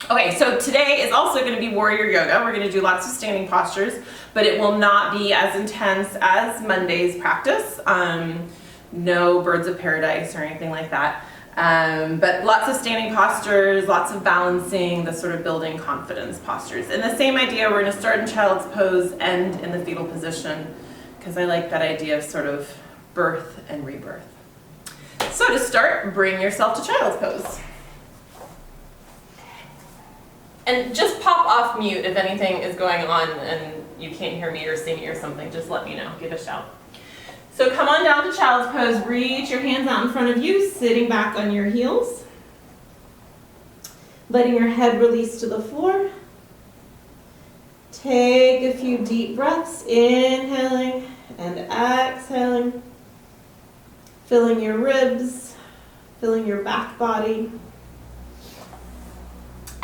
Okay, so today is also going to be warrior yoga. We're going to do lots of standing postures, but it will not be as intense as Monday's practice. No birds of paradise or anything like that. But lots of standing postures, lots of balancing, the sort of building confidence postures. And the same idea, we're going to start in child's pose, end in the fetal position, because I like that idea of sort of birth and rebirth. So to start, bring yourself to child's pose. And just pop off mute if anything is going on and you can't hear me or see me or something. Just let me know. Give a shout. So come on down to child's pose. Reach your hands out in front of you, sitting back on your heels. Letting your head release to the floor. Take a few deep breaths, inhaling and exhaling. Filling your ribs, filling your back body.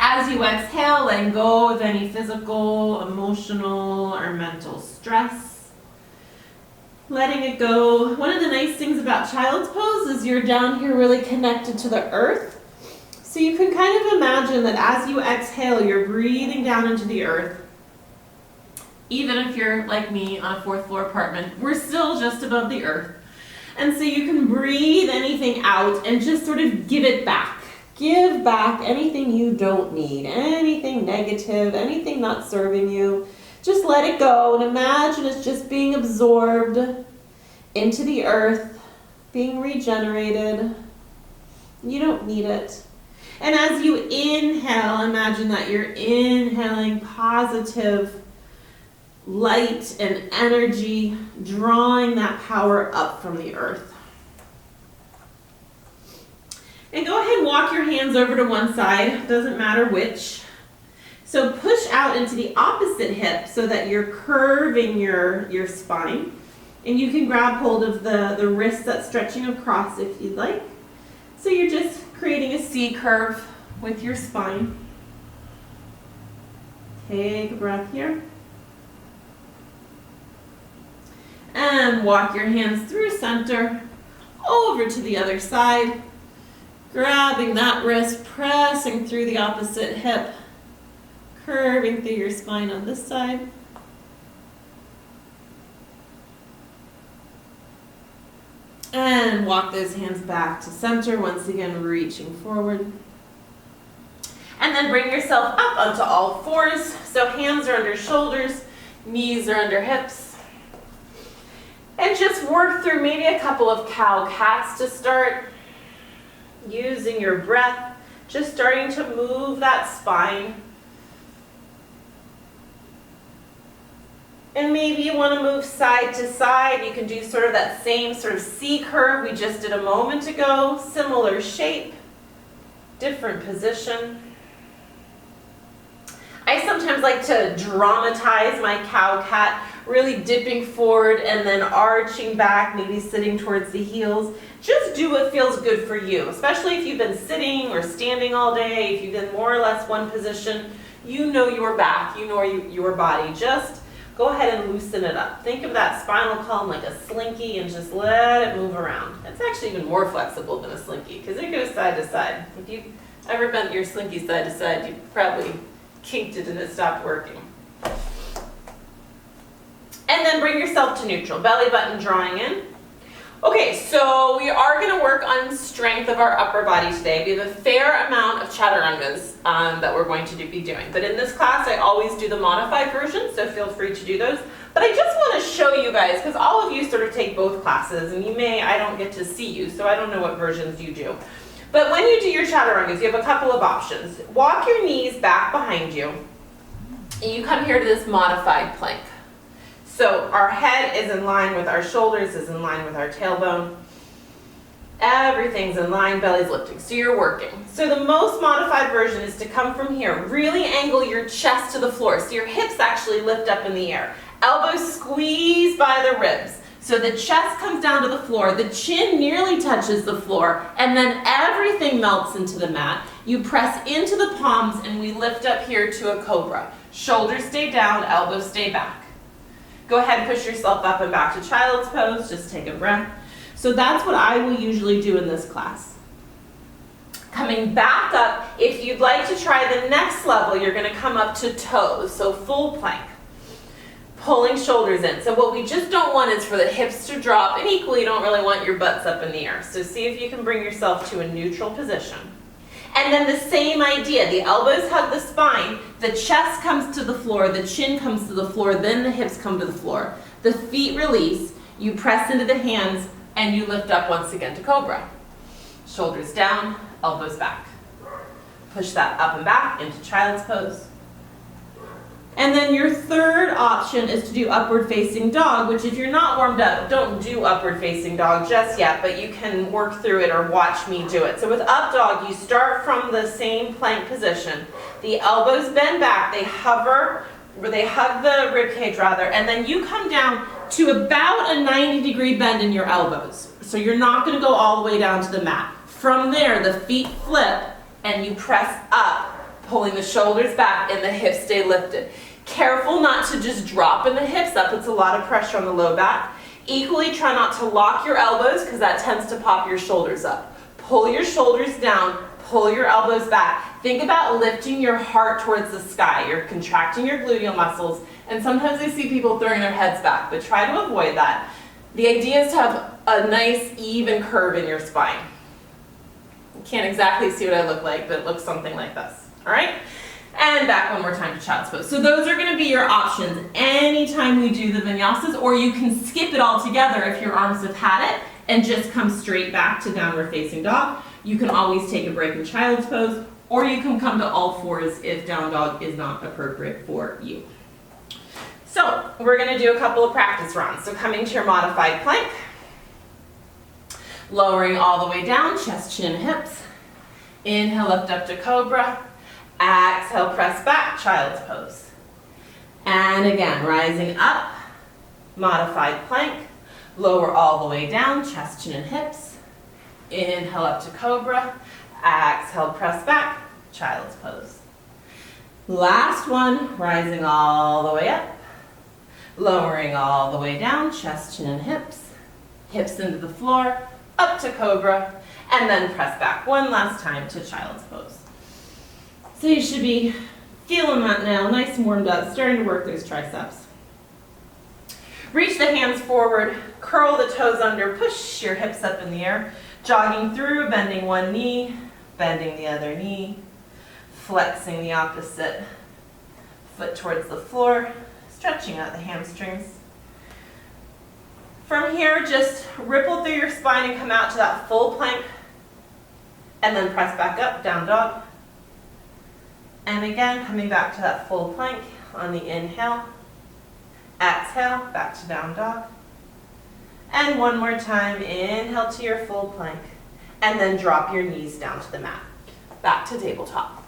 As you exhale, letting go of any physical, emotional, or mental stress. Letting it go. One of the nice things about child's pose is you're down here really connected to the earth. So you can kind of imagine that as you exhale, you're breathing down into the earth. Even if you're like me on a 4th floor apartment, we're still just above the earth. And so you can breathe anything out and just sort of give it back. Give back anything you don't need, anything negative, anything not serving you. Just let it go and imagine it's just being absorbed into the earth, being regenerated. You don't need it. And as you inhale, imagine that you're inhaling positive light and energy, drawing that power up from the earth. And go ahead and walk your hands over to one side, doesn't matter which. So push out into the opposite hip so that you're curving your spine. And you can grab hold of the wrist that's stretching across if you'd like. So you're just creating a C curve with your spine. Take a breath here. And walk your hands through center, over to the other side. Grabbing that wrist, pressing through the opposite hip, curving through your spine on this side. And walk those hands back to center, once again reaching forward. And then bring yourself up onto all fours. So hands are under shoulders, knees are under hips. And just work through maybe a couple of cow-cats to start. Using your breath, just starting to move that spine. And maybe you want to move side to side. You can do sort of that same sort of C curve we just did a moment ago. Similar shape, different position. I sometimes like to dramatize my cow-cat, really dipping forward and then arching back, maybe sitting towards the heels. Just do what feels good for you, especially if you've been sitting or standing all day, if you've been more or less one position. You know your back, you know your body. Just go ahead and loosen it up. Think of that spinal column like a slinky and just let it move around. It's actually even more flexible than a slinky because it goes side to side. If you've ever bent your slinky side to side, you probably kinked it and it stopped working. And then bring yourself to neutral, belly button drawing in. Okay, so we are going to work on strength of our upper body today. We have a fair amount of chaturangas that we're going to be doing. But in this class, I always do the modified version, so feel free to do those. But I just want to show you guys, because all of you sort of take both classes, and I don't get to see you, so I don't know what versions you do. But when you do your chaturangas, you have a couple of options. Walk your knees back behind you, and you come here to this modified plank. So our head is in line with our shoulders, is in line with our tailbone. Everything's in line, belly's lifting. So you're working. So the most modified version is to come from here. Really angle your chest to the floor. So your hips actually lift up in the air. Elbows squeeze by the ribs. So the chest comes down to the floor. The chin nearly touches the floor. And then everything melts into the mat. You press into the palms and we lift up here to a cobra. Shoulders stay down, elbows stay back. Go ahead and push yourself up and back to child's pose. Just take a breath. So that's what I will usually do in this class. Coming back up, if you'd like to try the next level, you're gonna come up to toes, so full plank. Pulling shoulders in. So what we just don't want is for the hips to drop, and equally you don't really want your butts up in the air. So see if you can bring yourself to a neutral position. And then the same idea, the elbows hug the spine, the chest comes to the floor, the chin comes to the floor, then the hips come to the floor. The feet release, you press into the hands, and you lift up once again to Cobra. Shoulders down, elbows back. Push that up and back into child's pose. And then your third option is to do upward facing dog, which if you're not warmed up, don't do upward facing dog just yet, but you can work through it or watch me do it. So with up dog, you start from the same plank position. The elbows bend back, they hover, or they hug the rib cage rather, and then you come down to about a 90-degree bend in your elbows. So you're not gonna go all the way down to the mat. From there, the feet flip and you press up, pulling the shoulders back and the hips stay lifted. Careful not to just drop in the hips, that puts a lot of pressure on the low back. Equally, try not to lock your elbows because that tends to pop your shoulders up. Pull your shoulders down, pull your elbows back. Think about lifting your heart towards the sky. You're contracting your gluteal muscles, and sometimes I see people throwing their heads back, but try to avoid that. The idea is to have a nice even curve in your spine. You can't exactly see what I look like, but it looks something like this. All right? And back one more time to child's pose. So those are going to be your options anytime we do the vinyasas, or you can skip it all together if your arms have had it and just come straight back to downward facing dog. You can always take a break in child's pose, or you can come to all fours if down dog is not appropriate for you. So we're going to do a couple of practice rounds. So coming to your modified plank, lowering all the way down, chest, chin, hips. Inhale, lift up to Cobra. Exhale, press back, child's pose. And again, rising up, modified plank. Lower all the way down, chest, chin, and hips. Inhale up to Cobra. Exhale, press back, child's pose. Last one, rising all the way up. Lowering all the way down, chest, chin, and hips. Hips into the floor, up to Cobra, and then press back one last time to child's pose. So you should be feeling that now, nice and warmed up, starting to work those triceps. Reach the hands forward, curl the toes under, push your hips up in the air, jogging through, bending one knee, bending the other knee, flexing the opposite foot towards the floor, stretching out the hamstrings. From here, just ripple through your spine and come out to that full plank, and then press back up, down dog. And again, coming back to that full plank on the inhale. Exhale, back to down dog. And one more time, inhale to your full plank. And then drop your knees down to the mat. Back to tabletop.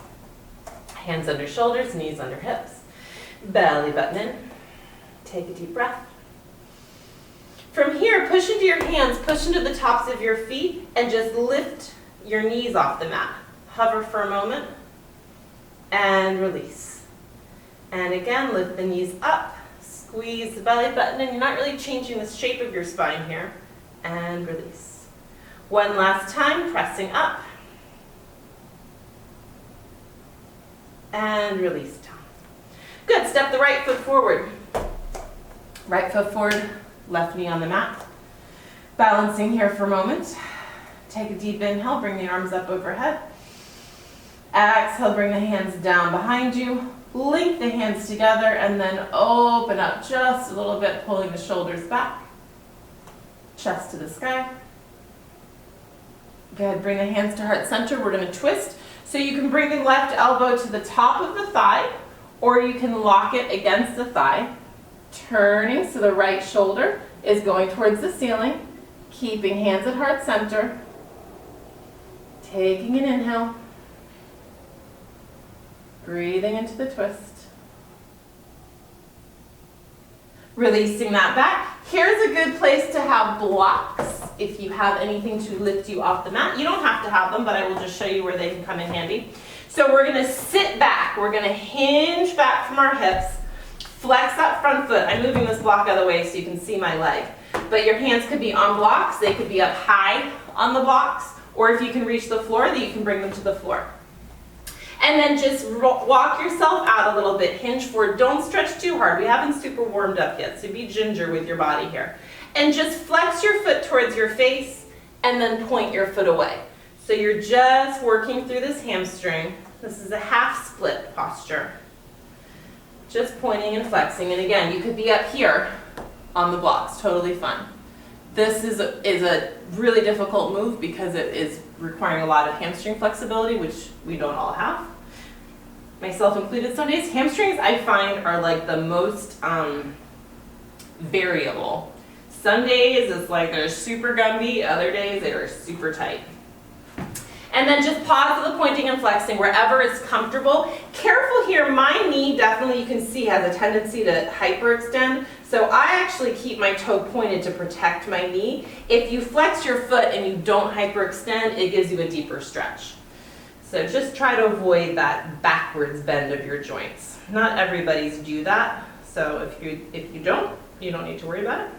Hands under shoulders, knees under hips. Belly button in. Take a deep breath. From here, push into your hands, push into the tops of your feet, and just lift your knees off the mat. Hover for a moment. And release. And again, lift the knees up, squeeze the belly button, and you're not really changing the shape of your spine here. And release. One last time, pressing up. And release down. Good, step the right foot forward. Right foot forward, left knee on the mat. Balancing here for a moment. Take a deep inhale, bring the arms up overhead. Exhale, bring the hands down behind you. Link the hands together and then open up just a little bit, pulling the shoulders back. Chest to the sky. Good, bring the hands to heart center. We're going to twist. So you can bring the left elbow to the top of the thigh, or you can lock it against the thigh. Turning so the right shoulder is going towards the ceiling. Keeping hands at heart center. Taking an inhale. Breathing into the twist. Releasing that back. Here's a good place to have blocks if you have anything to lift you off the mat. You don't have to have them, but I will just show you where they can come in handy. So we're going to sit back. We're going to hinge back from our hips. Flex that front foot. I'm moving this block out of the way so you can see my leg. But your hands could be on blocks. They could be up high on the blocks, Or if you can reach the floor, then you can bring them to the floor. And then just walk yourself out a little bit, hinge forward. Don't stretch too hard. We haven't super warmed up yet, so be ginger with your body here. And just flex your foot towards your face and then point your foot away. So you're just working through this hamstring. This is a half split posture. Just pointing and flexing. And again, you could be up here on the blocks, totally fine. This is a really difficult move because it is requiring a lot of hamstring flexibility, which we don't all have. Myself included some days. Hamstrings I find are like the most variable. Some days it's like they're super gumby, other days they are super tight. And then just pause the pointing and flexing wherever it's comfortable. Careful here, my knee definitely you can see has a tendency to hyperextend. So I actually keep my toe pointed to protect my knee. If you flex your foot and you don't hyperextend, it gives you a deeper stretch. So just try to avoid that backwards bend of your joints. Not everybody's do that. So if you don't need to worry about it.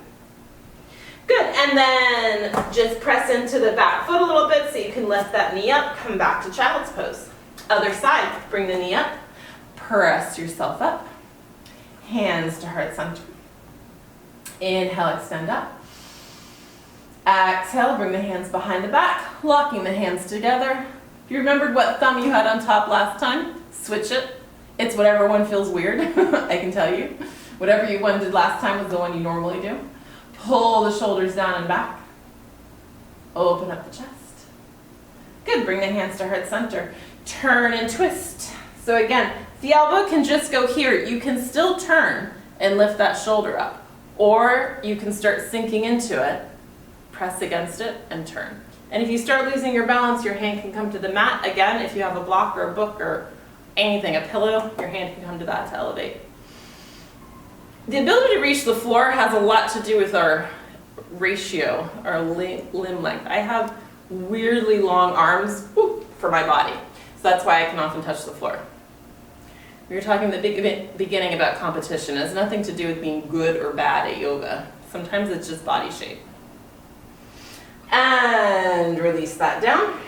Good, and then just press into the back foot a little bit so you can lift that knee up, come back to child's pose. Other side, bring the knee up, press yourself up, hands to heart center. Inhale, extend up. Exhale, bring the hands behind the back, locking the hands together. If you remembered what thumb you had on top last time, switch it. It's whatever one feels weird, I can tell you. Whatever you one did last time was the one you normally do. Pull the shoulders down and back. Open up the chest. Good, bring the hands to heart center. Turn and twist. So again, the elbow can just go here. You can still turn and lift that shoulder up. Or you can start sinking into it, press against it, and turn. And if you start losing your balance, your hand can come to the mat. Again, if you have a block or a book or anything, a pillow, your hand can come to that to elevate. The ability to reach the floor has a lot to do with our ratio, our limb length. I have weirdly long arms for my body, so that's why I can often touch the floor. We were talking in the beginning about competition. It has nothing to do with being good or bad at yoga. Sometimes it's just body shape. And release that down.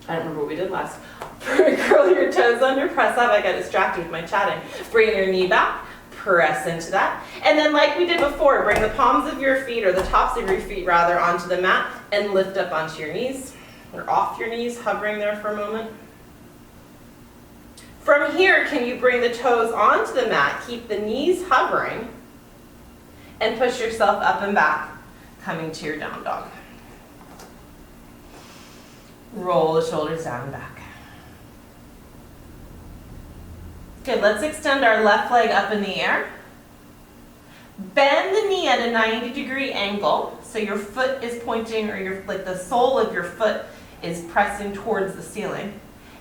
I don't remember what we did last. Curl your toes under, press up. I got distracted with my chatting. Bring your knee back, press into that. And then like we did before, bring the palms of your feet, or the tops of your feet rather, onto the mat and lift up onto your knees, or off your knees, hovering there for a moment. From here, can you bring the toes onto the mat, keep the knees hovering, and push yourself up and back, coming to your down dog. Roll the shoulders down and back. Good, let's extend our left leg up in the air. Bend the knee at a 90-degree angle, so your foot is pointing, or like the sole of your foot is pressing towards the ceiling.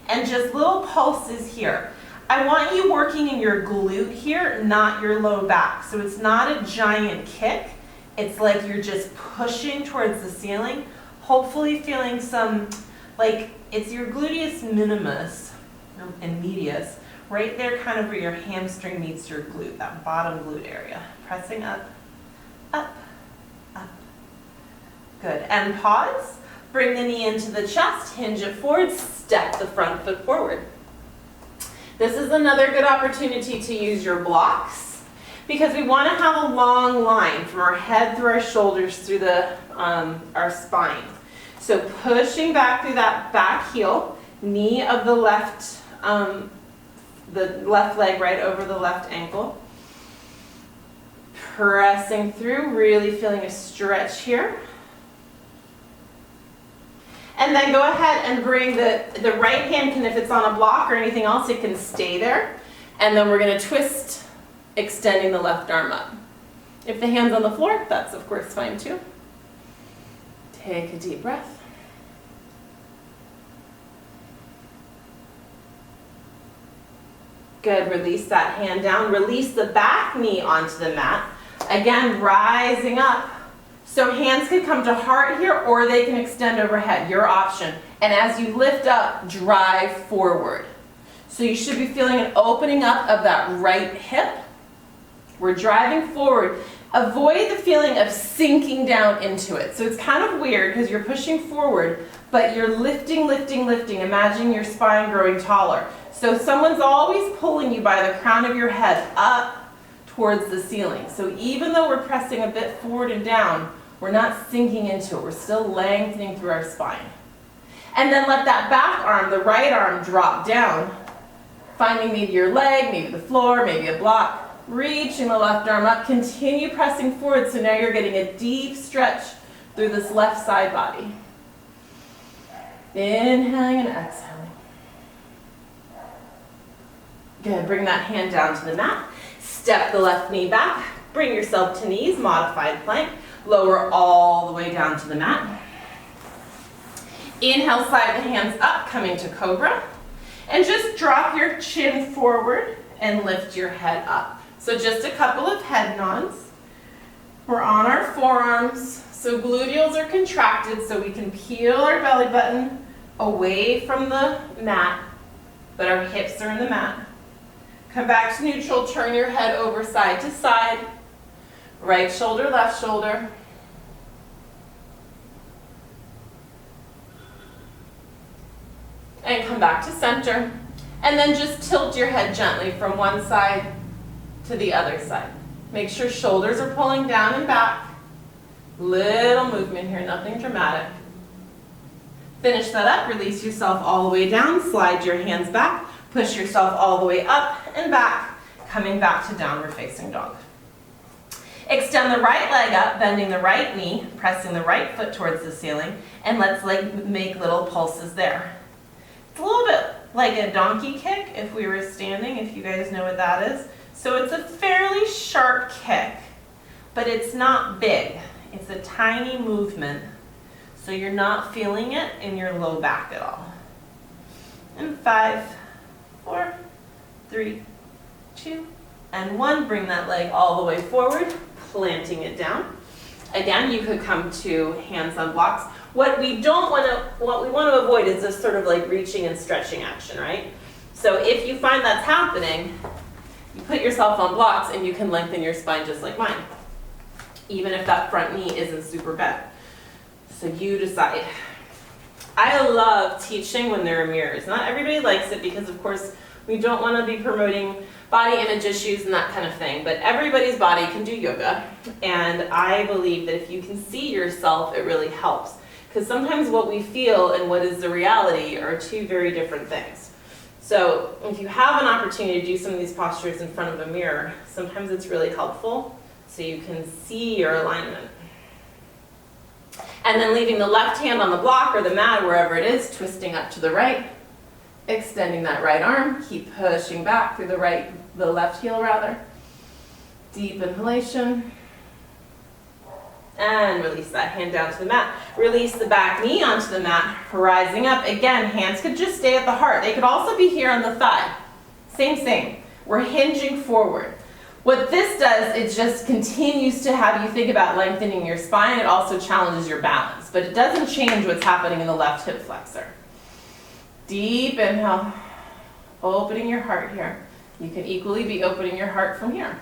And just little pulses here. I want you working in your glute here, not your low back. So it's not a giant kick. It's like you're just pushing towards the ceiling, hopefully feeling some, like it's your gluteus minimus and medius, right there kind of where your hamstring meets your glute, that bottom glute area. Pressing up, up, up. Good, and pause. Bring the knee into the chest, hinge it forward, step the front foot forward. This is another good opportunity to use your blocks because we want to have a long line from our head through our shoulders through the our spine. So pushing back through that back heel, knee of the left leg right over the left ankle. Pressing through, really feeling a stretch here. And then go ahead and bring the right hand, if it's on a block or anything else, it can stay there. And then we're going to twist, extending the left arm up. If the hand's on the floor, that's of course fine too. Take a deep breath. Good, release that hand down. Release the back knee onto the mat. Again, rising up. So hands can come to heart here, or they can extend overhead, your option. And as you lift up, drive forward. So you should be feeling an opening up of that right hip. We're driving forward. avoid the feeling of sinking down into it. So it's kind of weird because you're pushing forward, but you're lifting, lifting, lifting. Imagine your spine growing taller. So someone's always pulling you by the crown of your head up towards the ceiling. So even though we're pressing a bit forward and down, we're not sinking into it. We're still lengthening through our spine. And then let that back arm, the right arm, drop down, finding maybe your leg, maybe the floor, maybe a block, reaching the left arm up. Continue pressing forward, so now you're getting a deep stretch through this left side body. Inhaling and exhaling. Good, bring that hand down to the mat. Step the left knee back. Bring yourself to knees, modified plank. Lower all the way down to the mat. Inhale, slide the hands up, coming to Cobra. And just drop your chin forward and lift your head up. So just a couple of head nods. We're on our forearms, so gluteals are contracted so we can peel our belly button away from the mat, but our hips are in the mat. Come back to neutral, turn your head over side to side. Right shoulder, left shoulder. And come back to center. And then just tilt your head gently from one side to the other side. Make sure shoulders are pulling down and back. Little movement here, nothing dramatic. Finish that up, release yourself all the way down, slide your hands back, push yourself all the way up and back, coming back to downward facing dog. Extend the right leg up, bending the right knee, pressing the right foot towards the ceiling, and let's make little pulses there. It's a little bit like a donkey kick if we were standing, if you guys know what that is. So it's a fairly sharp kick, but it's not big. It's a tiny movement, so you're not feeling it in your low back at all. And 5, 4, 3, 2, and 1. Bring that leg all the way forward, planting it down. Again, you could come to hands on blocks. What we want to avoid is this sort of like reaching and stretching action, right? So if you find that's happening, you put yourself on blocks and you can lengthen your spine just like mine, even if that front knee isn't super bent. So you decide. I love teaching when there are mirrors. Not everybody likes it because, of course, we don't want to be promoting body image issues and that kind of thing, but everybody's body can do yoga, and I believe that if you can see yourself, it really helps. Because sometimes what we feel and what is the reality are two very different things. So if you have an opportunity to do some of these postures in front of a mirror, sometimes it's really helpful so you can see your alignment. And then leaving the left hand on the block or the mat, wherever it is, twisting up to the right, extending that right arm, keep pushing back through the left heel rather. Deep inhalation. And release that hand down to the mat. Release the back knee onto the mat, rising up. Again, hands could just stay at the heart. They could also be here on the thigh. Same. We're hinging forward. What this does, it just continues to have you think about lengthening your spine. It also challenges your balance, but it doesn't change what's happening in the left hip flexor. Deep inhale, opening your heart here. You can equally be opening your heart from here.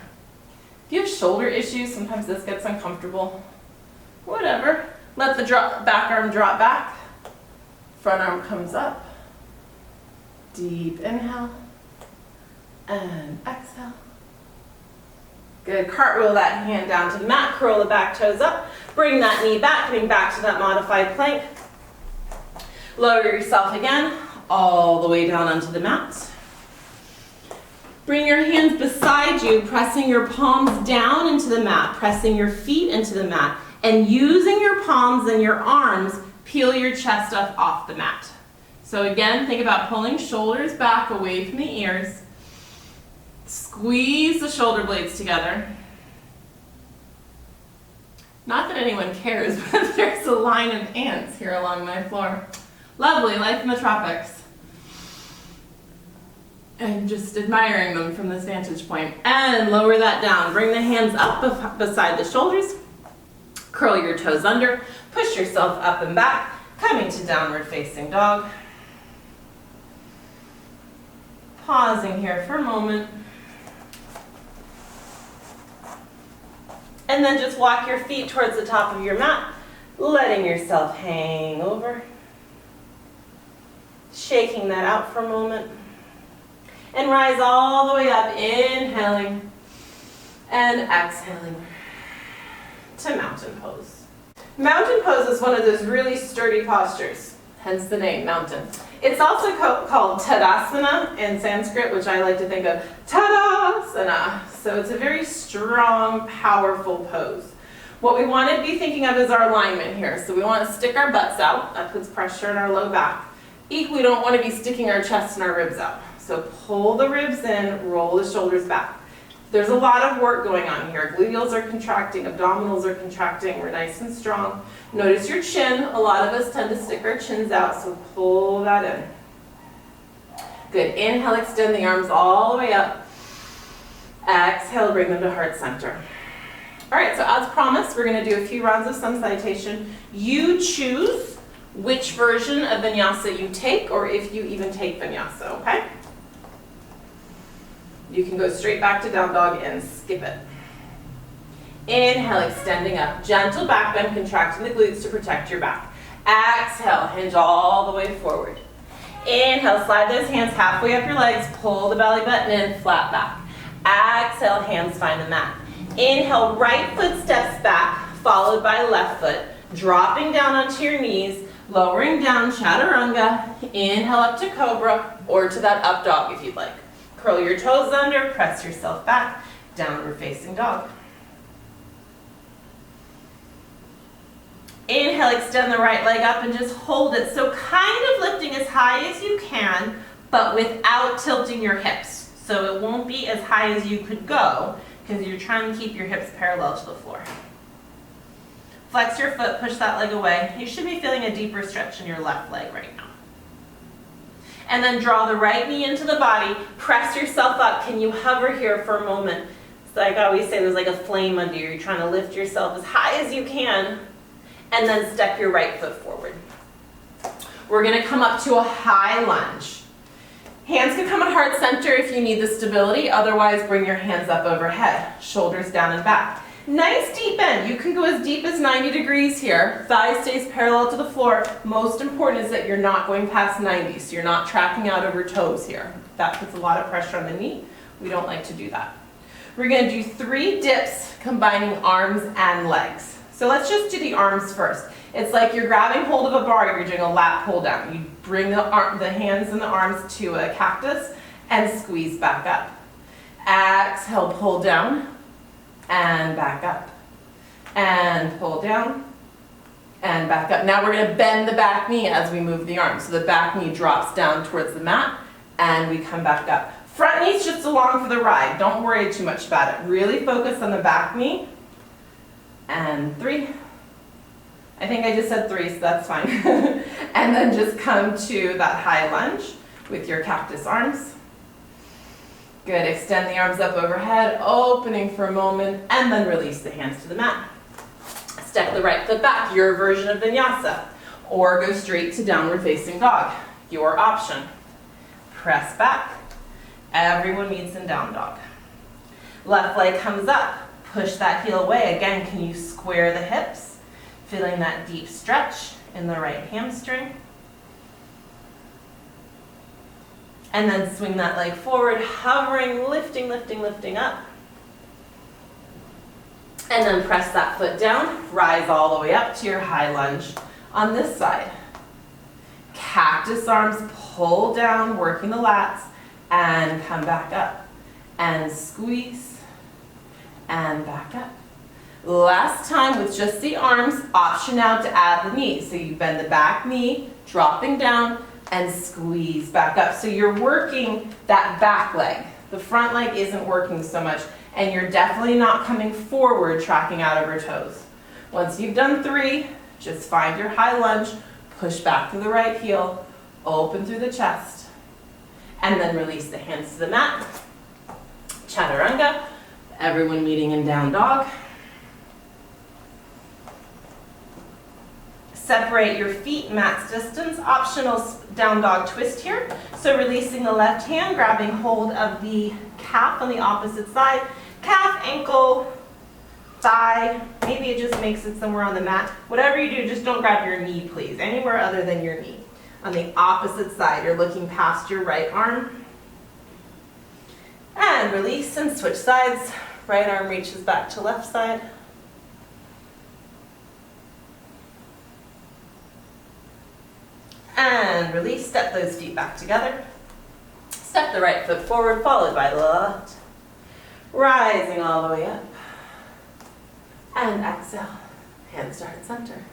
If you have shoulder issues, sometimes this gets uncomfortable. Whatever. Let the back arm drop back. Front arm comes up. Deep inhale. And exhale. Good. Cartwheel that hand down to the mat. Curl the back toes up. Bring that knee back. Coming back to that modified plank. Lower yourself again. All the way down onto the mat. Bring your hands beside you, pressing your palms down into the mat, pressing your feet into the mat, and using your palms and your arms, peel your chest up off the mat. So again, think about pulling shoulders back away from the ears. Squeeze the shoulder blades together. Not that anyone cares, but there's a line of ants here along my floor. Lovely, life in the tropics. I'm just admiring them from this vantage point. And lower that down. Bring the hands up beside the shoulders. Curl your toes under. Push yourself up and back. Coming to downward facing dog. Pausing here for a moment. And then just walk your feet towards the top of your mat, letting yourself hang over. Shaking that out for a moment. And rise all the way up, inhaling and exhaling to mountain pose. Mountain pose is one of those really sturdy postures, hence the name, mountain. It's also called Tadasana in Sanskrit, which I like to think of Tadasana. So it's a very strong, powerful pose. What we want to be thinking of is our alignment here. So we want to stick our butts out. That puts pressure on our low back. Equally, we don't want to be sticking our chest and our ribs out. So pull the ribs in, roll the shoulders back. There's a lot of work going on here. Gluteals are contracting, abdominals are contracting. We're nice and strong. Notice your chin. A lot of us tend to stick our chins out, so pull that in. Good. Inhale, extend the arms all the way up. Exhale, bring them to heart center. All right, so as promised, we're going to do a few rounds of sun salutation. You choose which version of vinyasa you take, or if you even take vinyasa, okay? You can go straight back to down dog and skip it. Inhale, extending up. Gentle back bend, contracting the glutes to protect your back. Exhale, hinge all the way forward. Inhale, slide those hands halfway up your legs, pull the belly button in, flat back. Exhale, hands find the mat. Inhale, right foot steps back, followed by left foot, dropping down onto your knees, lowering down, Chaturanga. Inhale up to Cobra, or to that up dog if you'd like. Curl your toes under, press yourself back, downward facing dog. Inhale, extend the right leg up and just hold it. So kind of lifting as high as you can, but without tilting your hips. So it won't be as high as you could go because you're trying to keep your hips parallel to the floor. Flex your foot, push that leg away. You should be feeling a deeper stretch in your left leg right now. And then draw the right knee into the body, press yourself up. Can you hover here for a moment? It's like I always say, there's like a flame under you. You're trying to lift yourself as high as you can, and then step your right foot forward. We're gonna come up to a high lunge. Hands can come at heart center if you need the stability, otherwise bring your hands up overhead, shoulders down and back. Nice deep bend. You can go as deep as 90 degrees here. Thigh stays parallel to the floor. Most important is that you're not going past 90, so you're not tracking out over toes here. That puts a lot of pressure on the knee. We don't like to do that. We're going to do 3 dips combining arms and legs. So let's just do the arms first. It's like you're grabbing hold of a bar, you're doing a lat pull down. You bring the hands and the arms to a cactus and squeeze back up. Exhale, pull down. And back up, and pull down, and back up. Now we're going to bend the back knee as we move the arms. So the back knee drops down towards the mat, and we come back up. Front knee's just along for the ride. Don't worry too much about it. Really focus on the back knee. And 3. I think I just said 3, so that's fine. And then just come to that high lunge with your cactus arms. Good, extend the arms up overhead, opening for a moment, and then release the hands to the mat. Step the right foot back, your version of vinyasa, or go straight to downward facing dog, your option. Press back, everyone meets in down dog. Left leg comes up, push that heel away. Again, can you square the hips? Feeling that deep stretch in the right hamstring. And then swing that leg forward, hovering, lifting, lifting, lifting up. And then press that foot down, rise all the way up to your high lunge on this side. Cactus arms, pull down, working the lats, and come back up. And squeeze, and back up. Last time with just the arms, option now to add the knees. So you bend the back knee, dropping down, and squeeze back up. So you're working that back leg. The front leg isn't working so much, and you're definitely not coming forward, tracking out over toes. Once you've done 3, just find your high lunge, push back through the right heel, open through the chest, and then release the hands to the mat. Chaturanga, everyone meeting in down dog. Separate your feet max distance, optional down dog twist here. So releasing the left hand, grabbing hold of the calf on the opposite side. Calf, ankle, thigh. Maybe it just makes it somewhere on the mat. Whatever you do, just don't grab your knee, please. Anywhere other than your knee. On the opposite side, you're looking past your right arm. And release and switch sides. Right arm reaches back to left side. And release, step those feet back together. Step the right foot forward, followed by the left. Rising all the way up. And exhale. Hands to heart center.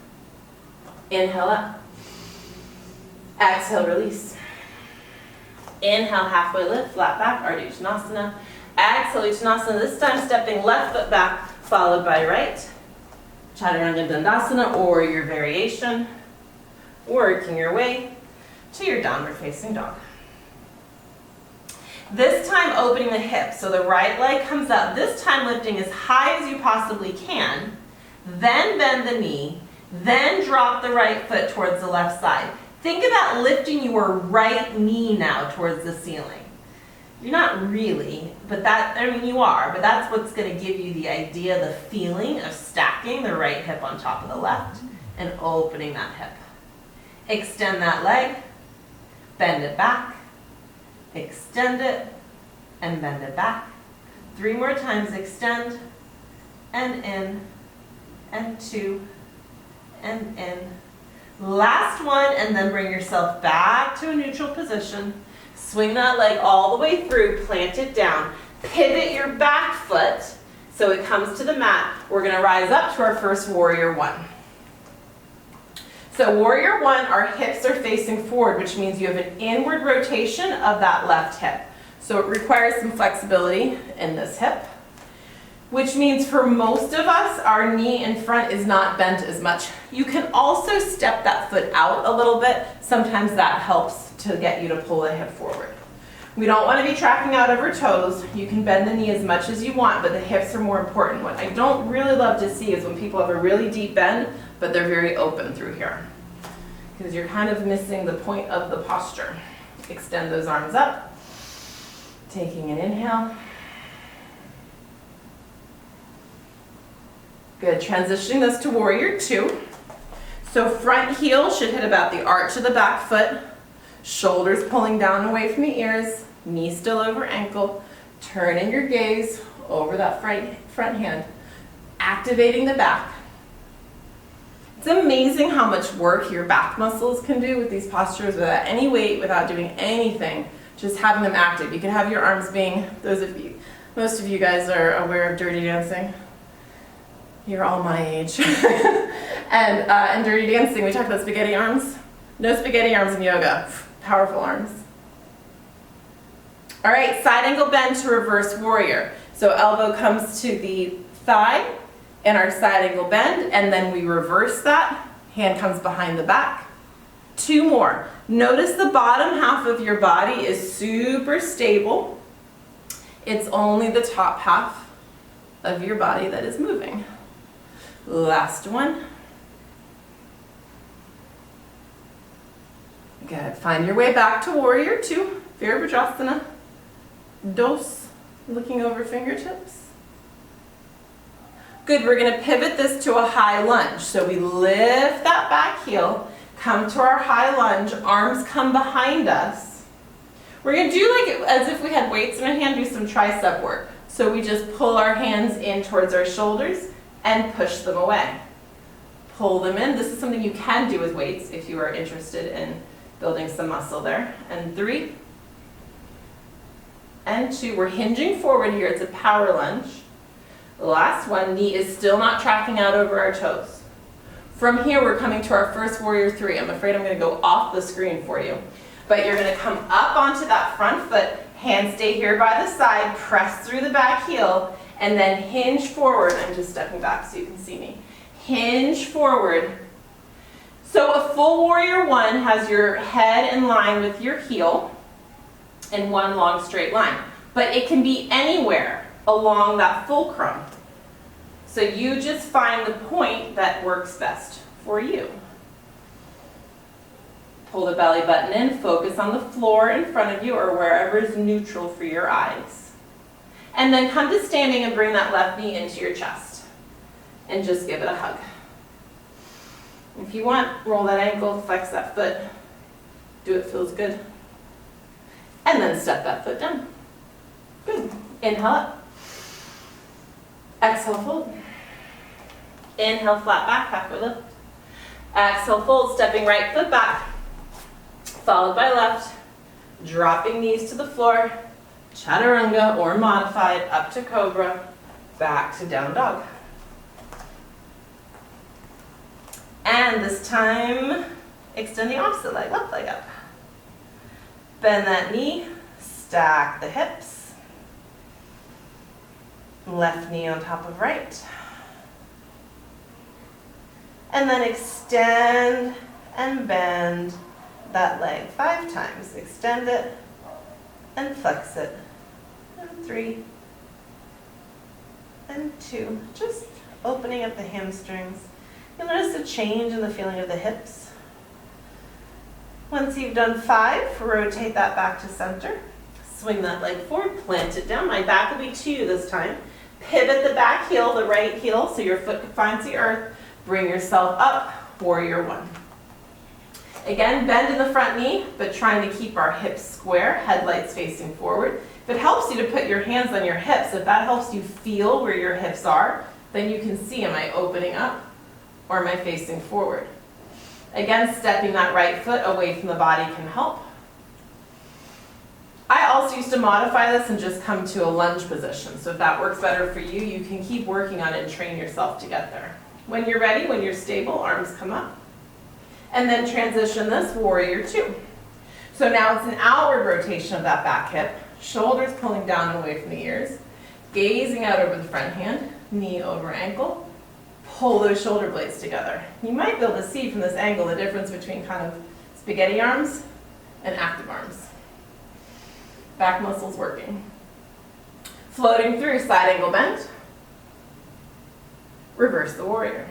Inhale up. Exhale, release. Inhale, halfway lift, flat back, Ardha Uttanasana. Exhale, Uttanasana, this time stepping left foot back, followed by right. Chaturanga Dandasana, or your variation. Working your way to your downward facing dog. This time opening the hips, so the right leg comes up, this time lifting as high as you possibly can, then bend the knee, then drop the right foot towards the left side. Think about lifting your right knee now towards the ceiling. You're not really, but you are, but that's what's going to give you the idea, the feeling of stacking the right hip on top of the left and opening that hip. Extend that leg, bend it back, extend it, and bend it back. 3 more times, extend, and in, and 2, and in. Last one, and then bring yourself back to a neutral position. Swing that leg all the way through, plant it down. Pivot your back foot so it comes to the mat. We're going to rise up to our first Warrior One. So Warrior One, our hips are facing forward, which means you have an inward rotation of that left hip. So it requires some flexibility in this hip, which means for most of us, our knee in front is not bent as much. You can also step that foot out a little bit. Sometimes that helps to get you to pull the hip forward. We don't want to be tracking out over toes. You can bend the knee as much as you want, but the hips are more important. What I don't really love to see is when people have a really deep bend, but they're very open through here, because you're kind of missing the point of the posture. Extend those arms up, taking an inhale. Good, transitioning this to Warrior Two. So front heel should hit about the arch of the back foot, shoulders pulling down away from the ears, knee still over ankle, turning your gaze over that front hand, activating the back. It's amazing how much work your back muscles can do with these postures without any weight, without doing anything, just having them active. You can have your arms being, most of you guys are aware of Dirty Dancing. You're all my age. And in Dirty Dancing, we talked about spaghetti arms. No spaghetti arms in yoga. Powerful arms. All right, side angle bend to reverse warrior. So elbow comes to the thigh in our side angle bend, and then we reverse that. Hand comes behind the back. 2 more. Notice the bottom half of your body is super stable. It's only the top half of your body that is moving. Last one. Good. Find your way back to Warrior Two. Virabhadrasana. Dos. Looking over fingertips. Good. We're going to pivot this to a high lunge. So we lift that back heel, come to our high lunge, arms come behind us. We're going to do like as if we had weights in our hand, do some tricep work. So we just pull our hands in towards our shoulders and push them away. Pull them in. This is something you can do with weights if you are interested in building some muscle there. And 3 and 2. We're hinging forward here. It's a power lunge. The last one, knee is still not tracking out over our toes. From here, we're coming to our first Warrior 3. I'm afraid I'm going to go off the screen for you. But you're going to come up onto that front foot, hands stay here by the side, press through the back heel, and then hinge forward. I'm just stepping back so you can see me. Hinge forward. So a full Warrior One has your head in line with your heel in one long straight line. But it can be anywhere along that fulcrum. So you just find the point that works best for you. Pull the belly button in, focus on the floor in front of you or wherever is neutral for your eyes. And then come to standing and bring that left knee into your chest. and just give it a hug. If you want, roll that ankle, flex that foot. Do it feels good. And then step that foot down. Good. Inhale up. Exhale, fold. Inhale, flat back, halfway lift. Exhale, fold, stepping right foot back, followed by left, dropping knees to the floor, Chaturanga or modified, up to Cobra, back to down dog. And this time, extend the opposite leg, left leg up. Bend that knee, stack the hips. Left knee on top of right. And then extend and bend that leg 5 times. Extend it and flex it. And 3 and 2. Just opening up the hamstrings. You'll notice a change in the feeling of the hips. Once you've done 5, rotate that back to center. Swing that leg forward, plant it down. My back will be to you this time. Pivot the back heel, the right heel, so your foot finds the earth. Bring yourself up, warrior 1. Again, bend in the front knee, but trying to keep our hips square, headlights facing forward. If it helps you to put your hands on your hips, if that helps you feel where your hips are, then you can see, am I opening up or am I facing forward? Again, stepping that right foot away from the body can help. I also used to modify this and just come to a lunge position. So if that works better for you, you can keep working on it and train yourself to get there. When you're ready, when you're stable, arms come up. And then transition this, warrior 2. So now it's an outward rotation of that back hip, shoulders pulling down and away from the ears, gazing out over the front hand, knee over ankle, pull those shoulder blades together. You might be able to see from this angle the difference between kind of spaghetti arms and active arms. Back muscles working. Floating through, side angle bend. Reverse the warrior.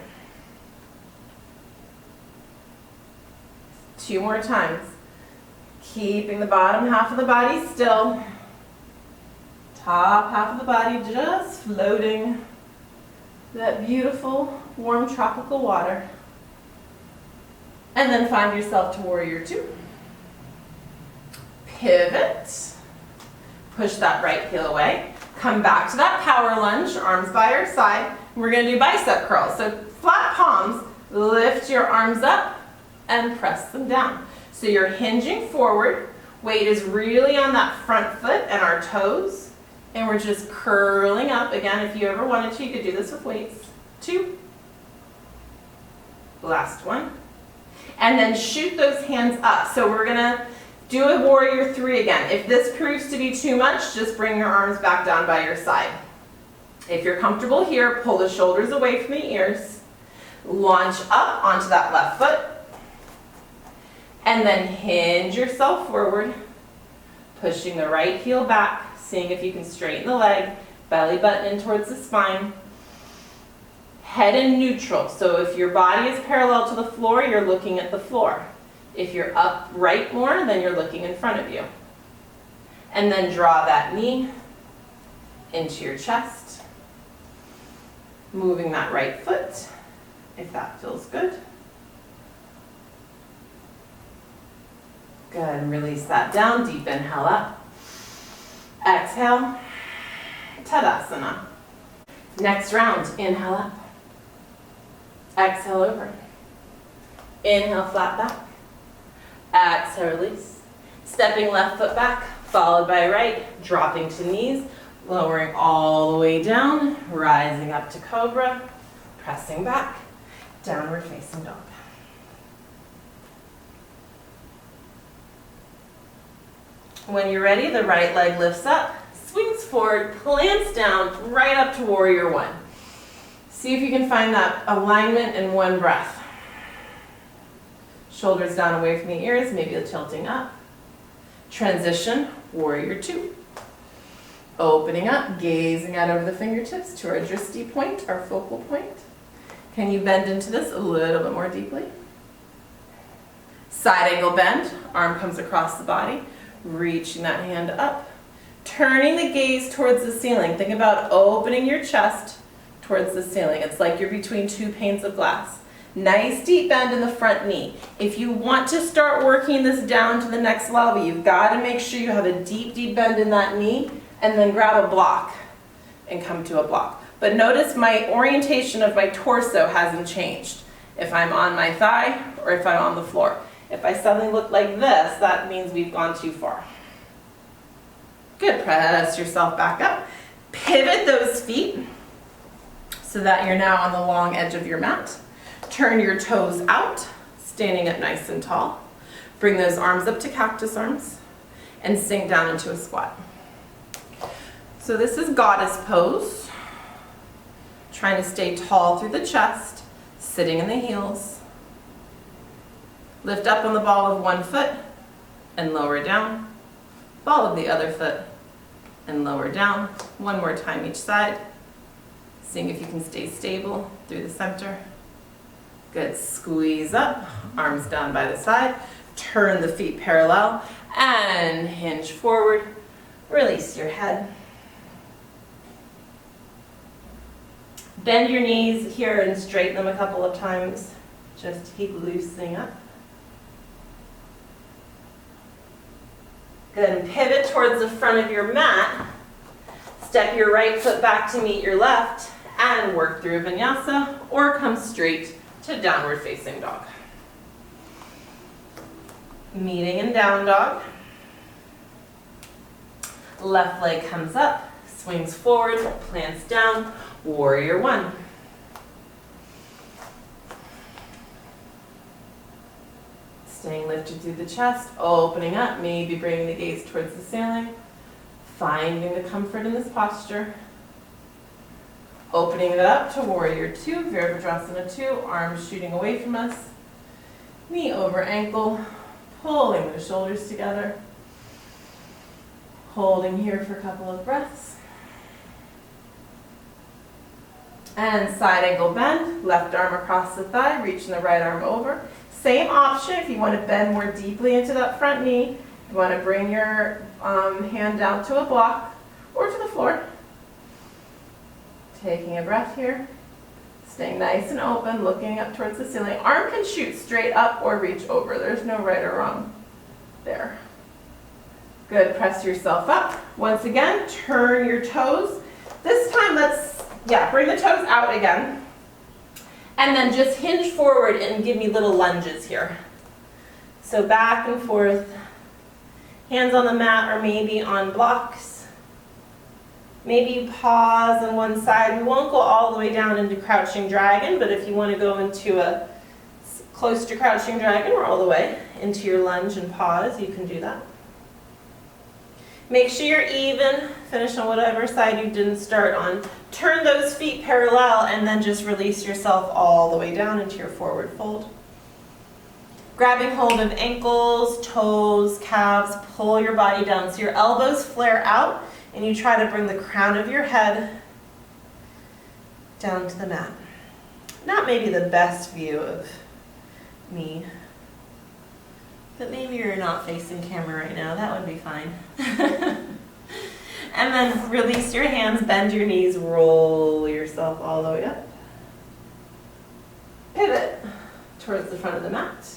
2 more times. Keeping the bottom half of the body still. Top half of the body just floating. That beautiful, warm tropical water. And then find yourself to warrior 2. Pivot. Push that right heel away. Come back to that power lunge, arms by your side. We're going to do bicep curls. So flat palms, lift your arms up and press them down. So you're hinging forward. Weight is really on that front foot and our toes. And we're just curling up. Again, if you ever wanted to, you could do this with weights. 2. Last one. And then shoot those hands up. So we're going to do a warrior 3 again. If this proves to be too much, just bring your arms back down by your side. If you're comfortable here, pull the shoulders away from the ears. Launch up onto that left foot. And then hinge yourself forward. Pushing the right heel back. Seeing if you can straighten the leg. Belly button in towards the spine. Head in neutral. So if your body is parallel to the floor, you're looking at the floor. If you're upright more, then you're looking in front of you. And then draw that knee into your chest. Moving that right foot, if that feels good. Good, and release that down. Deep inhale up. Exhale, Tadasana. Next round, inhale up. Exhale over. Inhale, flat back. Exhale, release. Stepping left foot back, followed by right, dropping to knees, lowering all the way down, rising up to Cobra, pressing back, downward facing dog. When you're ready, the right leg lifts up, swings forward, plants down, right up to warrior 1. See if you can find that alignment in one breath. Shoulders down away from the ears, maybe a tilting up. Transition, warrior 2. Opening up, gazing out over the fingertips to our drishti point, our focal point. Can you bend into this a little bit more deeply? Side angle bend, arm comes across the body, reaching that hand up. Turning the gaze towards the ceiling. Think about opening your chest towards the ceiling. It's like you're between two panes of glass. Nice deep bend in the front knee. If you want to start working this down to the next level, you've got to make sure you have a deep, deep bend in that knee, and then grab a block and come to a block. But notice my orientation of my torso hasn't changed. If I'm on my thigh or if I'm on the floor. If I suddenly look like this, that means we've gone too far. Good, press yourself back up. Pivot those feet so that you're now on the long edge of your mat. Turn your toes out, standing up nice and tall. Bring those arms up to cactus arms and sink down into a squat. So this is goddess pose. Trying to stay tall through the chest, sitting in the heels. Lift up on the ball of one foot and lower down. Ball of the other foot and lower down. One more time each side. Seeing if you can stay stable through the center. Good, squeeze up, arms down by the side. Turn the feet parallel and hinge forward. Release your head. Bend your knees here and straighten them a couple of times, just to keep loosening up. Good, and pivot towards the front of your mat. Step your right foot back to meet your left and work through a vinyasa or come straight to downward facing dog. Meeting in down dog. Left leg comes up, swings forward, plants down, warrior one. Staying lifted through the chest, opening up, maybe bringing the gaze towards the ceiling. Finding the comfort in this posture. Opening it up to warrior two, Virabhadrasana 2, arms shooting away from us. Knee over ankle, pulling the shoulders together. Holding here for a couple of breaths. And side ankle bend, left arm across the thigh, reaching the right arm over. Same option if you want to bend more deeply into that front knee. You want to bring your hand down to a block or to the floor. Taking a breath here. Staying nice and open, looking up towards the ceiling. Arm can shoot straight up or reach over. There's no right or wrong there. Good, press yourself up. Once again, turn your toes. This time bring the toes out again. And then just hinge forward and give me little lunges here. So back and forth. Hands on the mat or maybe on blocks. Maybe pause on one side. We won't go all the way down into crouching dragon, but if you want to go into a close to crouching dragon or all the way into your lunge and pause, you can do that. Make sure you're even. Finish on whatever side you didn't start on. Turn those feet parallel and then just release yourself all the way down into your forward fold. Grabbing hold of ankles, toes, calves, pull your body down so your elbows flare out and you try to bring the crown of your head down to the mat. Not maybe the best view of me, but maybe you're not facing camera right now. That would be fine. And then release your hands, bend your knees, roll yourself all the way up. Pivot towards the front of the mat.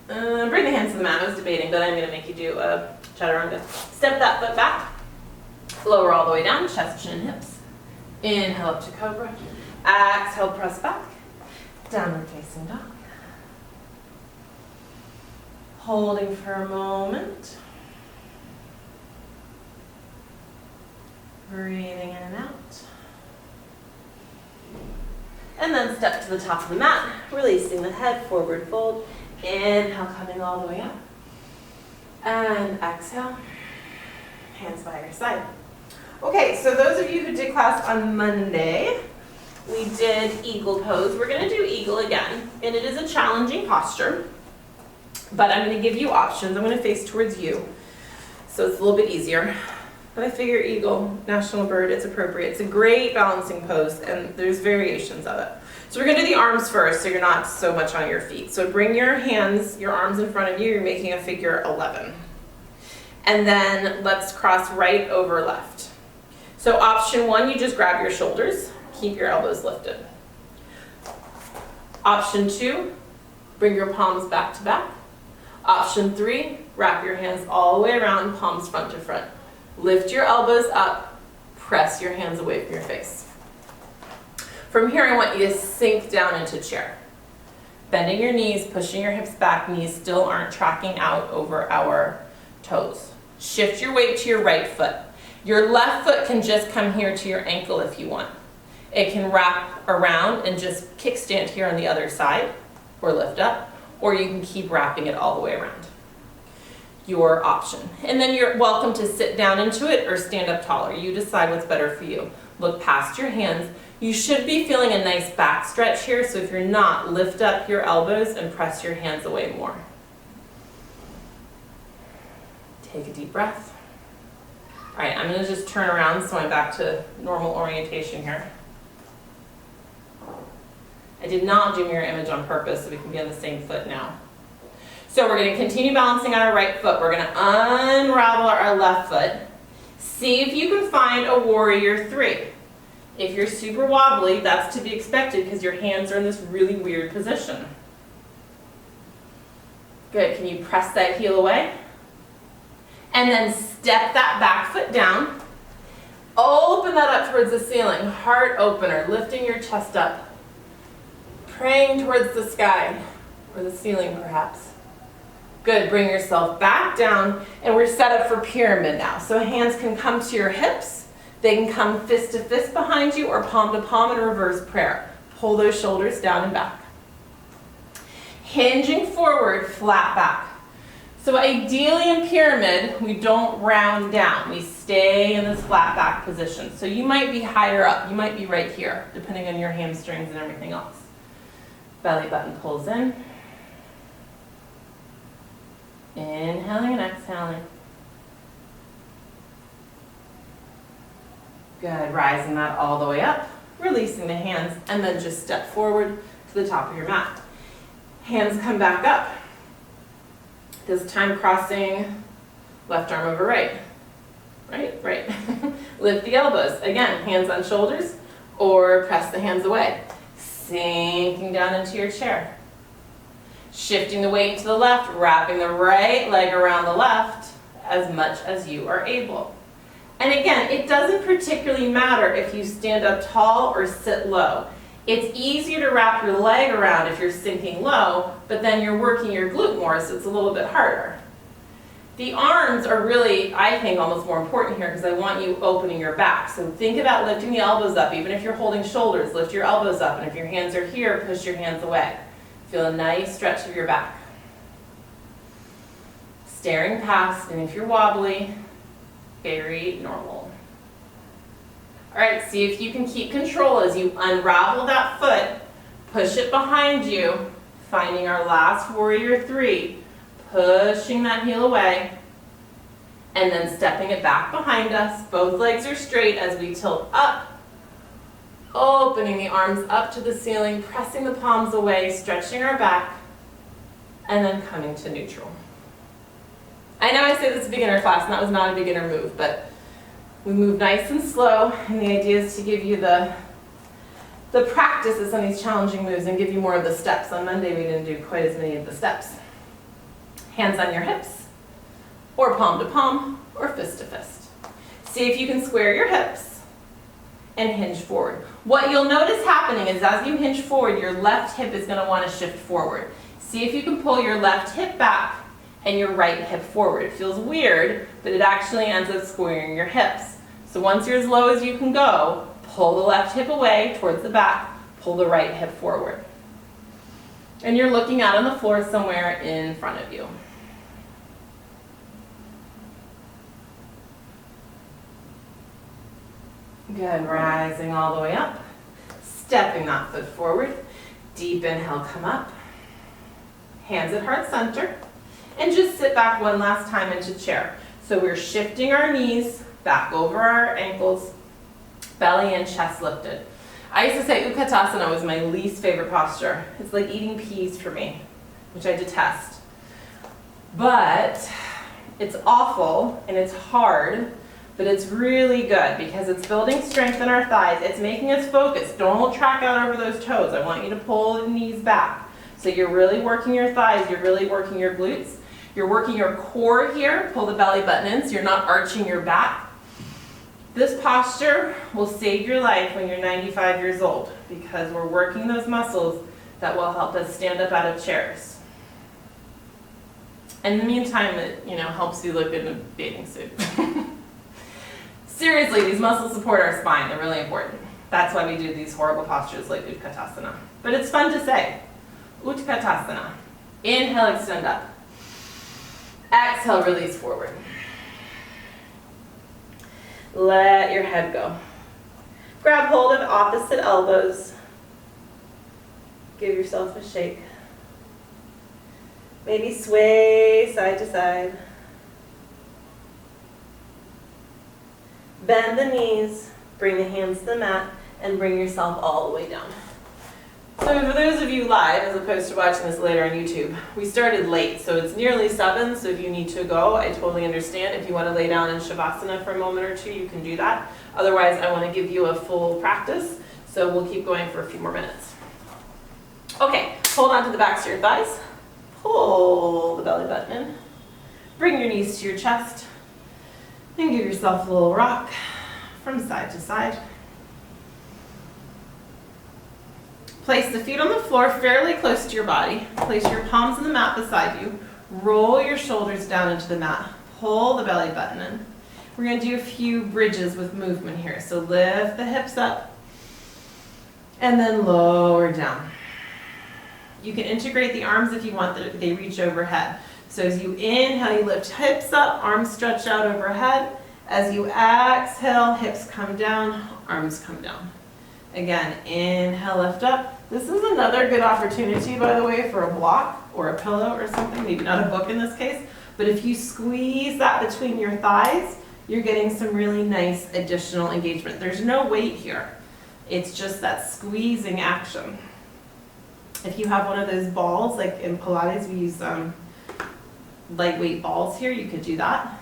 Bring the hands to the mat. I was debating, but I'm going to make you do a Chaturanga. Step that foot back. Lower all the way down, chest, chin, hips. Inhale up to Cobra. Exhale, press back. Downward facing dog. Holding for a moment. Breathing in and out. And then step to the top of the mat, releasing the head, forward fold. Inhale, coming all the way up. And exhale, hands by your side. Okay, so those of you who did class on Monday, we did eagle pose. We're going to do eagle again, and it is a challenging posture, but I'm going to give you options. I'm going to face towards you, so it's a little bit easier. But I figure eagle, national bird, it's appropriate. It's a great balancing pose, and there's variations of it. So we're going to do the arms first, so you're not so much on your feet. So bring your hands, your arms in front of you. You're making a figure 11. And then let's cross right over left. So option 1, you just grab your shoulders, keep your elbows lifted. Option 2, bring your palms back to back. Option 3, wrap your hands all the way around, palms front to front. Lift your elbows up, press your hands away from your face. From here, I want you to sink down into chair. Bending your knees, pushing your hips back, knees still aren't tracking out over our toes. Shift your weight to your right foot. Your left foot can just come here to your ankle if you want. It can wrap around and just kickstand here on the other side, or lift up, or you can keep wrapping it all the way around. Your option. And then you're welcome to sit down into it or stand up taller. You decide what's better for you. Look past your hands. You should be feeling a nice back stretch here, so if you're not, lift up your elbows and press your hands away more. Take a deep breath. All right, I'm going to just turn around so I'm back to normal orientation here. I did not do mirror image on purpose, so we can be on the same foot now. So we're going to continue balancing on our right foot. We're going to unravel our left foot. See if you can find a warrior 3. If you're super wobbly, that's to be expected because your hands are in this really weird position. Good, can you press that heel away? And then step that back foot down. Open that up towards the ceiling. Heart opener, lifting your chest up. Praying towards the sky, or the ceiling perhaps. Good, bring yourself back down, and we're set up for pyramid now. So hands can come to your hips, they can come fist to fist behind you, or palm to palm in reverse prayer. Pull those shoulders down and back. Hinging forward, flat back. So ideally in pyramid, we don't round down. We stay in this flat back position. So you might be higher up, you might be right here, depending on your hamstrings and everything else. Belly button pulls in. Inhaling and exhaling. Good, rising that all the way up, releasing the hands, and then just step forward to the top of your mat. Hands come back up. This time crossing left arm over right. Right. Lift the elbows. Again, hands on shoulders, or press the hands away. Sinking down into your chair. Shifting the weight to the left, wrapping the right leg around the left as much as you are able. And again, it doesn't particularly matter if you stand up tall or sit low. It's easier to wrap your leg around if you're sinking low, but then you're working your glute more, so it's a little bit harder. The arms are really, I think, almost more important here because I want you opening your back. So think about lifting the elbows up. Even if you're holding shoulders, lift your elbows up. And if your hands are here, push your hands away. Feel a nice stretch of your back. Staring past, and if you're wobbly, very normal. All right, see if you can keep control as you unravel that foot, push it behind you, finding our last warrior 3, pushing that heel away, and then stepping it back behind us. Both legs are straight as we tilt up, opening the arms up to the ceiling, pressing the palms away, stretching our back, and then coming to neutral. I know I say this is a beginner class, and that was not a beginner move, but we move nice and slow, and the idea is to give you the practices on these challenging moves and give you more of the steps. On Monday, we didn't do quite as many of the steps. Hands on your hips, or palm to palm, or fist to fist. See if you can square your hips and hinge forward. What you'll notice happening is as you hinge forward, your left hip is going to want to shift forward. See if you can pull your left hip back and your right hip forward. It feels weird, but it actually ends up squaring your hips. So once you're as low as you can go, pull the left hip away towards the back, pull the right hip forward. And you're looking out on the floor somewhere in front of you. Good, rising all the way up, stepping that foot forward. Deep inhale, come up. Hands at heart center. And just sit back one last time into chair. So we're shifting our knees back over our ankles, belly and chest lifted. I used to say Utkatasana was my least favorite posture. It's like eating peas for me, which I detest. But it's awful and it's hard, But it's really good because it's building strength in our thighs. It's making us focus. Don't track out over those toes. I want you to pull the knees back. So you're really working your thighs. You're really working your glutes. You're working your core here. Pull the belly button in so you're not arching your back. This posture will save your life when you're 95 years old because we're working those muscles that will help us stand up out of chairs. In the meantime, it helps you look good in a bathing suit. Seriously, these muscles support our spine. They're really important. That's why we do these horrible postures like Utkatasana. But it's fun to say. Utkatasana. Inhale, extend up. Exhale, release forward. Let your head go. Grab hold of opposite elbows. Give yourself a shake. Maybe sway side to side. Bend the knees, bring the hands to the mat, and bring yourself all the way down. So for those of you live, as opposed to watching this later on YouTube, we started late, so it's nearly 7, so if you need to go, I totally understand. If you want to lay down in Shavasana for a moment or two, you can do that. Otherwise, I want to give you a full practice, so we'll keep going for a few more minutes. Okay, hold on to the backs of your thighs. Pull the belly button in. Bring your knees to your chest. And give yourself a little rock from side to side. Place the feet on the floor fairly close to your body. Place your palms on the mat beside you. Roll your shoulders down into the mat. Pull the belly button in. We're going to do a few bridges with movement here. So lift the hips up and then lower down. You can integrate the arms if you want, they reach overhead. So as you inhale, you lift hips up, arms stretch out overhead. As you exhale, hips come down, arms come down. Again, inhale, lift up. This is another good opportunity, by the way, for a block or a pillow or something, maybe not a book in this case, but if you squeeze that between your thighs, you're getting some really nice additional engagement. There's no weight here. It's just that squeezing action. If you have one of those balls, like in Pilates, we use lightweight balls here, you could do that.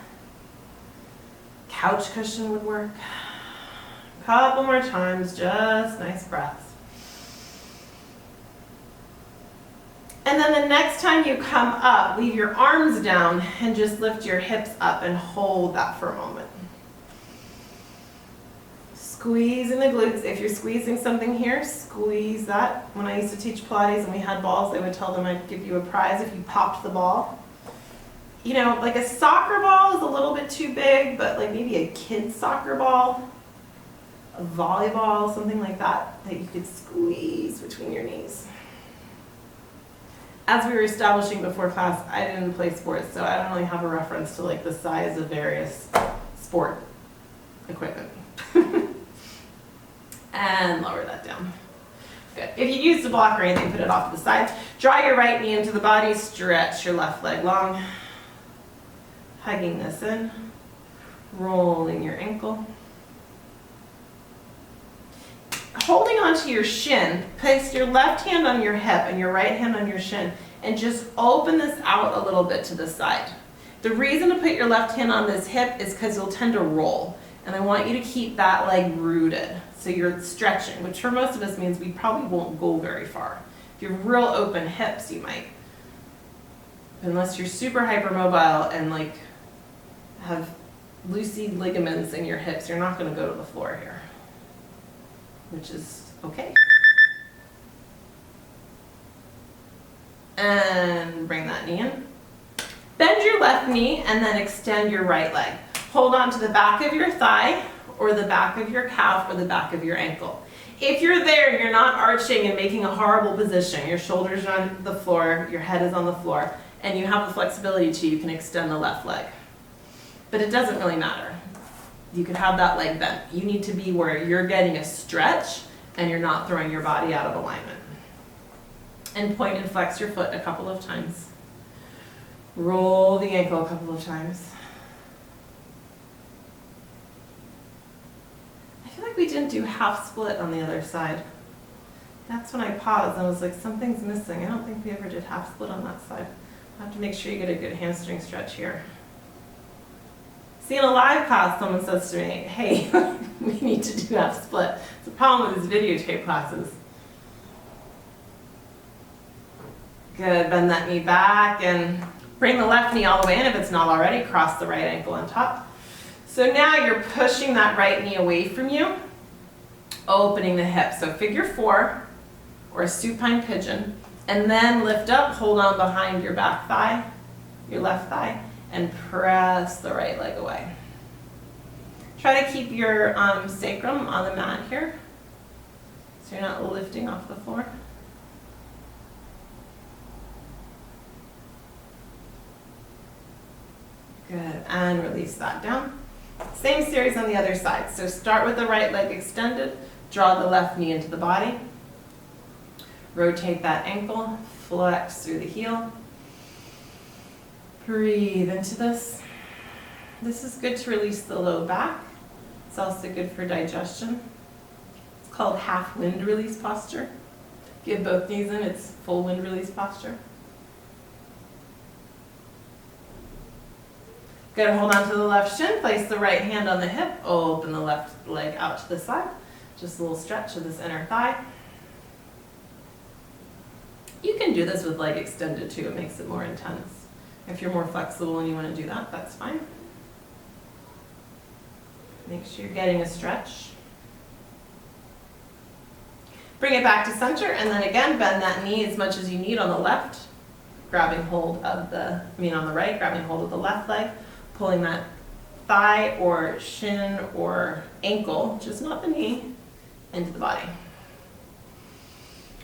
Couch cushion would work. Couple more times, just nice breaths. And then the next time you come up, leave your arms down and just lift your hips up and hold that for a moment. Squeezing the glutes. If you're squeezing something here, squeeze that. When I used to teach Pilates and we had balls, they would tell them I'd give you a prize if you popped the ball. You know, like a soccer ball is a little bit too big, but like maybe a kid's soccer ball, a volleyball, something like that, that you could squeeze between your knees. As we were establishing before class, I didn't play sports, so I don't really have a reference to like the size of various sport equipment. And lower that down. Good. If you used a block or anything, put it off to the side. Draw your right knee into the body, stretch your left leg long. Hugging this in, rolling your ankle. Holding onto your shin, place your left hand on your hip and your right hand on your shin, and just open this out a little bit to the side. The reason to put your left hand on this hip is because you'll tend to roll, and I want you to keep that leg rooted. So you're stretching, which for most of us means we probably won't go very far. If you have real open hips, you might. Unless you're super hypermobile and like have loosey ligaments in your hips, you're not going to go to the floor here, which is okay. And bring that knee in. Bend your left knee and then extend your right leg. Hold on to the back of your thigh or the back of your calf or the back of your ankle. If you're there and you're not arching and making a horrible position, your shoulders are on the floor, your head is on the floor, and you have the flexibility to, you can extend the left leg. But it doesn't really matter. You could have that leg bent. You need to be where you're getting a stretch and you're not throwing your body out of alignment. And point and flex your foot a couple of times. Roll the ankle a couple of times. I feel like we didn't do half split on the other side. That's when I paused and I was like, something's missing. I don't think we ever did half split on that side. I have to make sure you get a good hamstring stretch here. See, in a live class, someone says to me, hey, we need to do half split. It's a problem with these videotape classes. Good, bend that knee back and bring the left knee all the way in if it's not already. Cross the right ankle on top. So now you're pushing that right knee away from you, opening the hip. So figure 4 or a supine pigeon, and then lift up, hold on behind your back thigh, your left thigh, and press the right leg away. Try to keep your sacrum on the mat here, so you're not lifting off the floor. Good, and release that down. Same series on the other side. So start with the right leg extended, draw the left knee into the body, rotate that ankle, flex through the heel. Breathe into this. This is good to release the low back. It's also good for digestion. It's called half wind release posture. If you have both knees in, it's full wind release posture. Good, hold on to the left shin, place the right hand on the hip, open the left leg out to the side. Just a little stretch of this inner thigh. You can do this with leg extended too, it makes it more intense. If you're more flexible and you want to do that, that's fine. Make sure you're getting a stretch. Bring it back to center, and then again, bend that knee as much as you need on the left, grabbing hold of on the right, grabbing hold of the left leg, pulling that thigh or shin or ankle, just not the knee, into the body.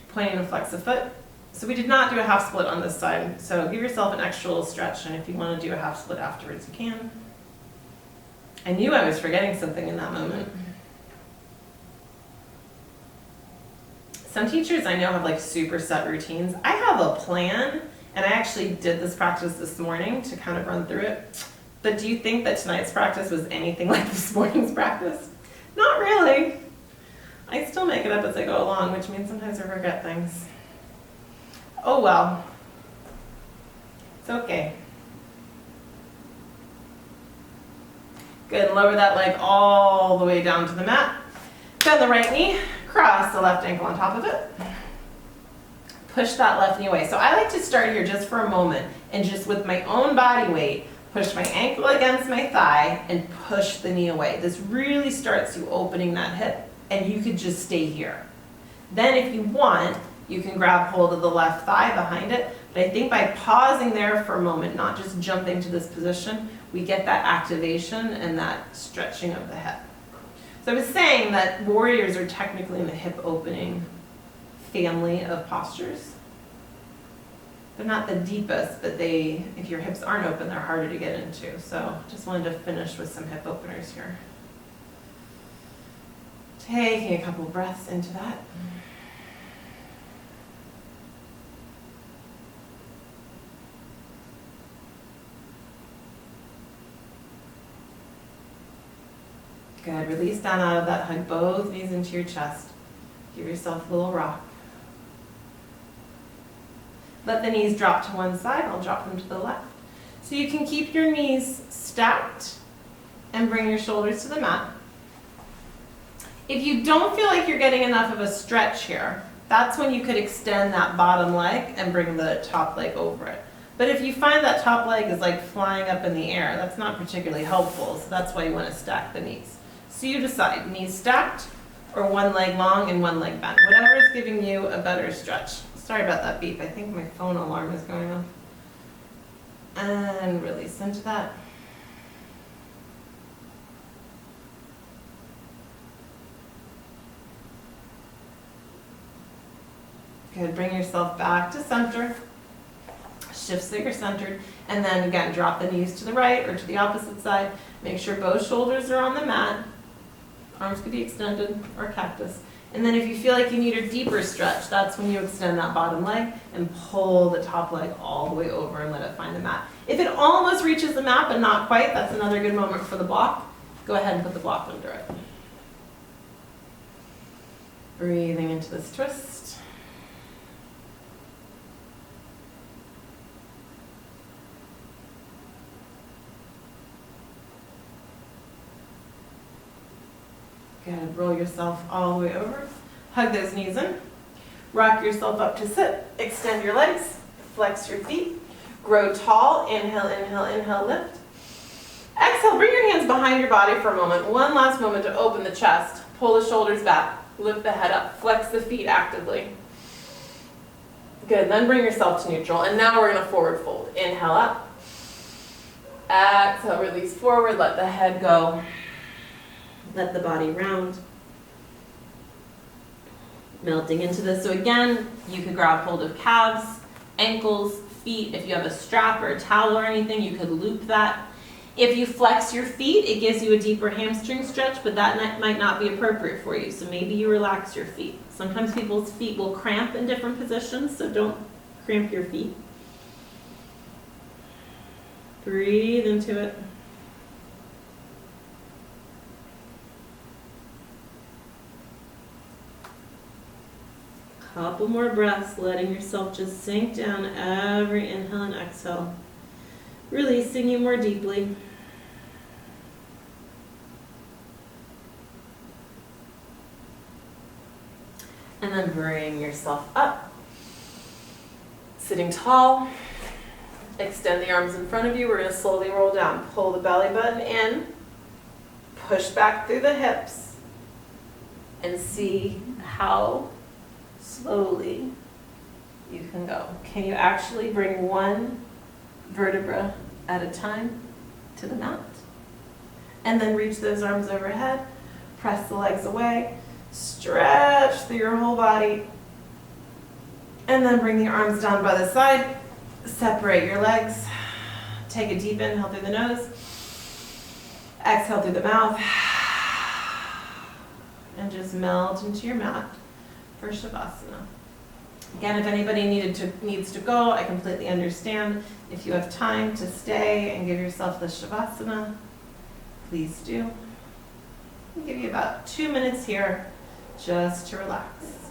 Pointing to flex the foot. So we did not do a half split on this side, so give yourself an extra little stretch, and if you want to do a half split afterwards, you can. I knew I was forgetting something in that moment. Some teachers I know have like super set routines. I have a plan, and I actually did this practice this morning to kind of run through it. But do you think that tonight's practice was anything like this morning's practice? Not really. I still make it up as I go along, which means sometimes I forget things. Oh well, it's okay. Good, lower that leg all the way down to the mat. Bend the right knee, cross the left ankle on top of it. Push that left knee away. So I like to start here just for a moment and just with my own body weight, push my ankle against my thigh and push the knee away. This really starts you opening that hip, and you could just stay here. Then if you want, you can grab hold of the left thigh behind it, but I think by pausing there for a moment, not just jumping to this position, we get that activation and that stretching of the hip. So I was saying that warriors are technically in the hip opening family of postures. They're not the deepest, but if your hips aren't open, they're harder to get into. So just wanted to finish with some hip openers here. Taking a couple breaths into that. Good, release down out of that, hug both knees into your chest. Give yourself a little rock. Let the knees drop to one side, I'll drop them to the left. So you can keep your knees stacked and bring your shoulders to the mat. If you don't feel like you're getting enough of a stretch here, that's when you could extend that bottom leg and bring the top leg over it. But if you find that top leg is like flying up in the air, that's not particularly helpful, so that's why you want to stack the knees. So you decide, knees stacked or one leg long and one leg bent. Whatever is giving you a better stretch. Sorry about that beep, I think my phone alarm is going off. And release into that. Good, bring yourself back to center. Shift so you're centered. And then again, drop the knees to the right or to the opposite side. Make sure both shoulders are on the mat. Arms could be extended or cactus. And then if you feel like you need a deeper stretch, that's when you extend that bottom leg and pull the top leg all the way over and let it find the mat. If it almost reaches the mat but not quite, that's another good moment for the block. Go ahead and put the block under it. Breathing into this twist. Good, roll yourself all the way over. Hug those knees in. Rock yourself up to sit. Extend your legs. Flex your feet. Grow tall. Inhale, inhale, inhale, lift. Exhale, bring your hands behind your body for a moment. One last moment to open the chest. Pull the shoulders back. Lift the head up. Flex the feet actively. Good, then bring yourself to neutral. And now we're going to forward fold. Inhale up. Exhale, release forward. Let the head go. Let the body round. Melting into this. So again, you could grab hold of calves, ankles, feet. If you have a strap or a towel or anything, you could loop that. If you flex your feet, it gives you a deeper hamstring stretch, but that might not be appropriate for you. So maybe you relax your feet. Sometimes people's feet will cramp in different positions, so don't cramp your feet. Breathe into it. Couple more breaths, letting yourself just sink down every inhale and exhale, releasing you more deeply. And then bring yourself up, sitting tall. Extend the arms in front of you. We're going to slowly roll down. Pull the belly button in, push back through the hips, and see how slowly you can go. Can you actually bring one vertebra at a time to the mat? And then reach those arms overhead, press the legs away, stretch through your whole body, and then bring the arms down by the side, separate your legs, take a deep inhale through the nose, exhale through the mouth, and just melt into your mat for Shavasana. Again, if anybody needs to go, I completely understand. If you have time to stay and give yourself the Shavasana, please do. I'll give you about 2 minutes here just to relax.